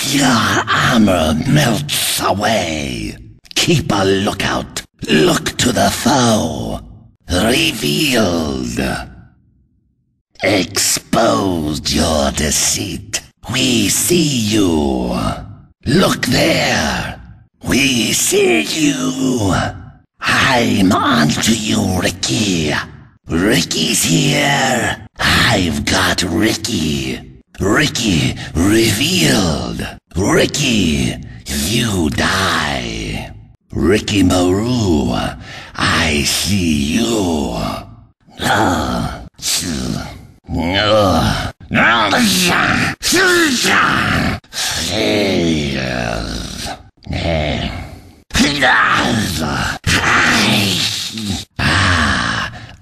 Your armor melts away. Keep a lookout. Look to the foe. Revealed. Exposed your deceit. We see you. Look there. We see you. I'm onto you, Ricky. Ricky's here. I've got Ricky. Ricky revealed. Ricky, you die. Ricky Maru, I see you.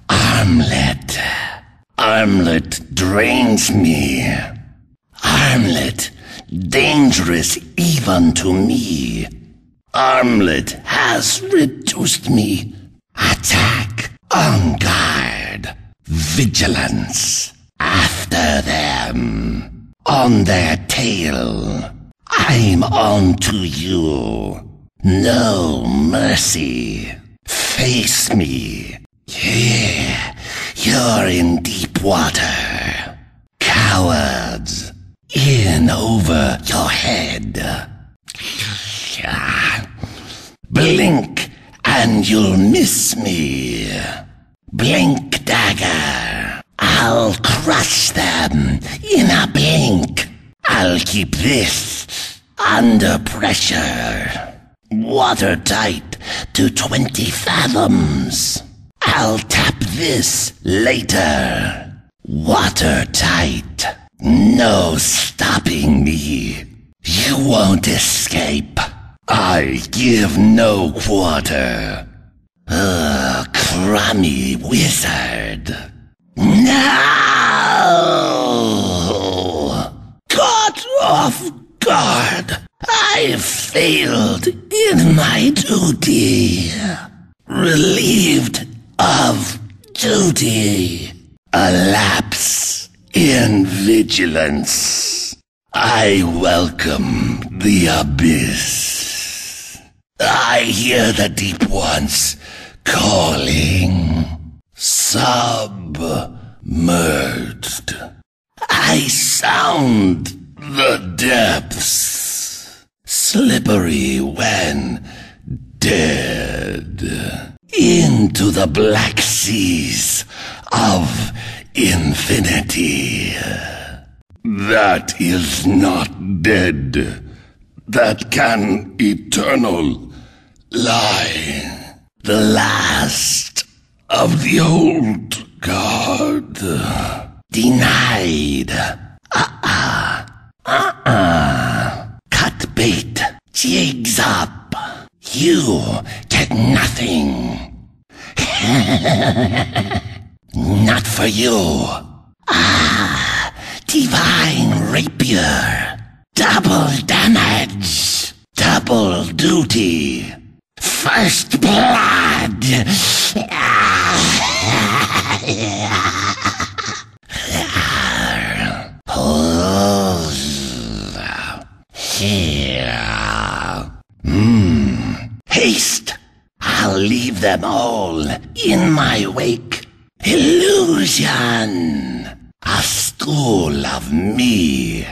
Armlet. Armlet drains me. Armlet, dangerous even to me. Armlet has reduced me. Attack on guard. Vigilance. After them. On their tail. I'm on to you. No mercy. Face me. Yeah, you're in deep water. Cowards. In over your head. Blink and you'll miss me. Blink, dagger. I'll crush them in a blink. I'll keep this under pressure. Watertight to 20 fathoms. I'll tap this later. Watertight. No stopping me. You won't escape. I give no quarter. Crummy wizard. No! Caught off guard. I failed in my duty. Relieved of duty. A lapse in vigilance. I welcome the abyss. I hear the deep ones calling. Submerged. I sound the depths. Slippery when dead. Into the black seas of infinity. That is not dead. That can eternal lie. The last of the old guard. Denied. Cut bait. Jigs up. You get nothing. Not for you. Divine rapier. Double damage. Double duty. First blood. Here. Haste. I'll leave them all in my wake. Illusion. A school of me.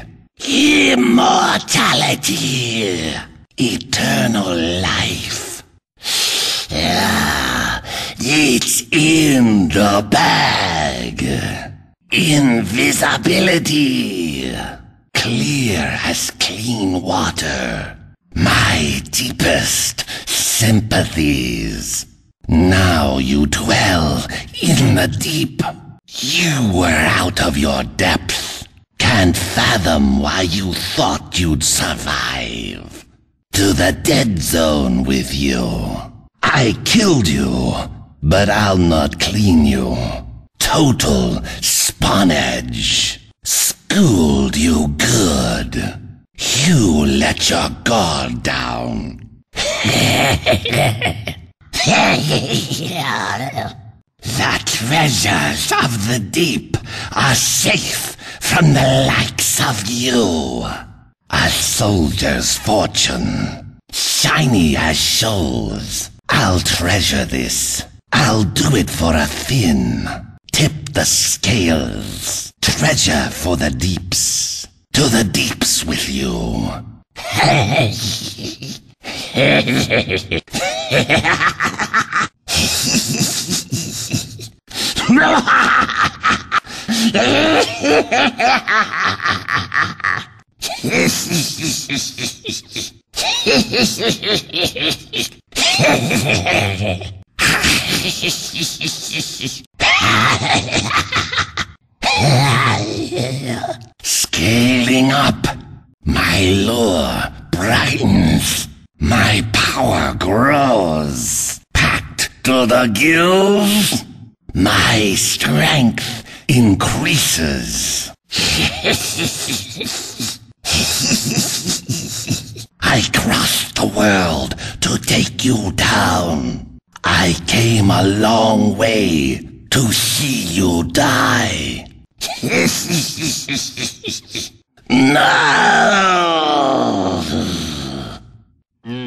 Immortality. Eternal life. It's in the bag. Invisibility. Clear as clean water. My deepest sympathies. Now you dwell in the deep. You were out of your depth. Can't fathom why you thought you'd survive. To the dead zone with you. I killed you, but I'll not clean you. Total spawnage. Schooled you good. You let your guard down. The treasures of the deep are safe from the likes of you. A soldier's fortune, shiny as shoals. I'll treasure this. I'll do it for a fin. Tip the scales. Treasure for the deeps. To the deeps with you. Scaling up, my lure brightens, my power grows. Packed to the gills, my strength increases. I crossed the world to take you down. I came a long way to see you die. No!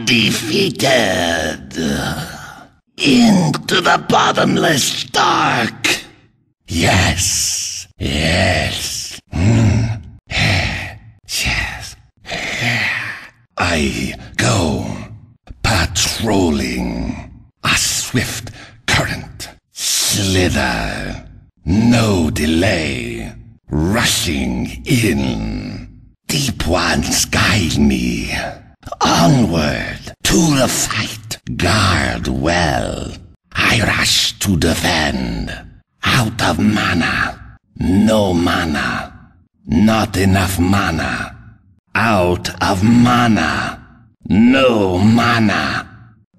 Defeated. Into the bottomless dark. Yes. Yes. Yes. I go patrolling. A swift current. Slither. No delay. Rushing in. Deep ones guide me. Onward to the fight. Guard well. I rush to defend. Out of mana. No mana. Not enough mana. Out of mana. No mana.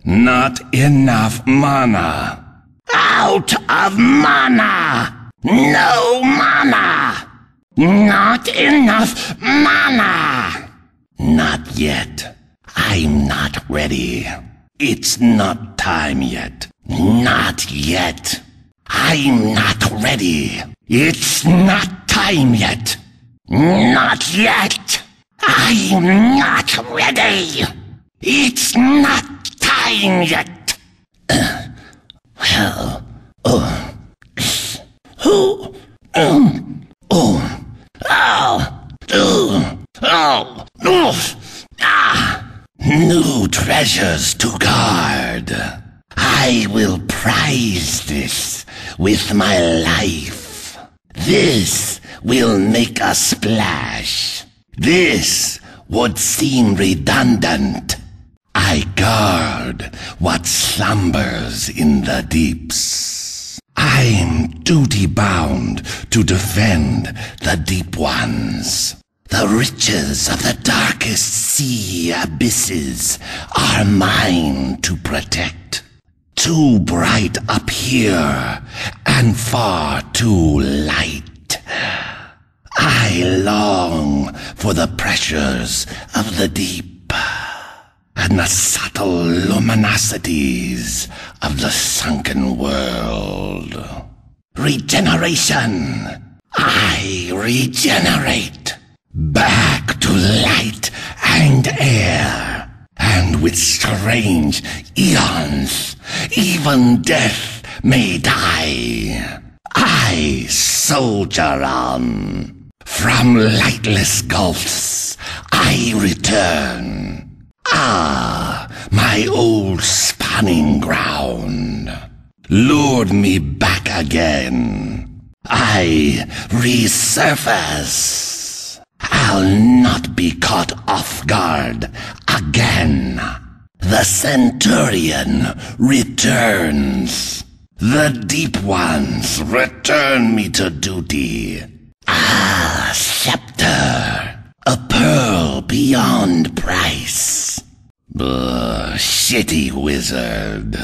Not enough mana. Out of mana. No mana. Not enough mana. Not yet. I'm not ready. It's not time yet. Not yet. I'm not ready. It's not time yet. Not yet. I'm not ready. It's not time yet. Well, new treasures to guard. I will prize this with my life. This will make a splash. This would seem redundant. I guard what slumbers in the deeps. I'm duty-bound to defend the deep ones. The riches of the darkest sea abysses are mine to protect. Too bright up here and far too light. I long for the pressures of the deep and the subtle luminosities of the sunken world. Regeneration. I regenerate. Back to light and air. And with strange eons, even death may die. I soldier on. From lightless gulfs I return. Ah, my old spawning ground. Lured me back again. I resurface. I'll not be caught off guard again. The Centurion returns. The deep ones return me to duty. Ah, scepter, a pearl beyond price. Shitty wizard.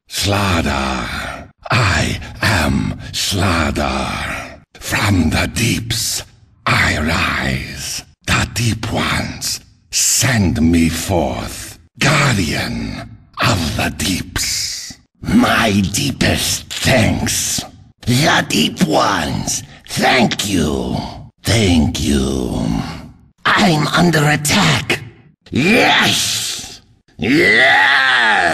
Slardar, I am Slardar. From the deeps I rise. The deep ones send me forth, guardian of the deeps. My deepest thanks. The deep ones, thank you. Thank you. I'm under attack. Yes! Yes!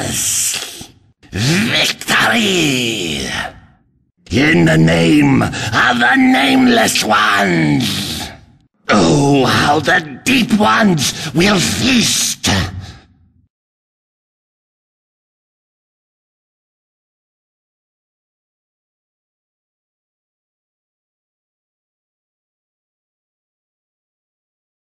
Victory! In the name of the Nameless Ones! Oh, how the Deep Ones will feast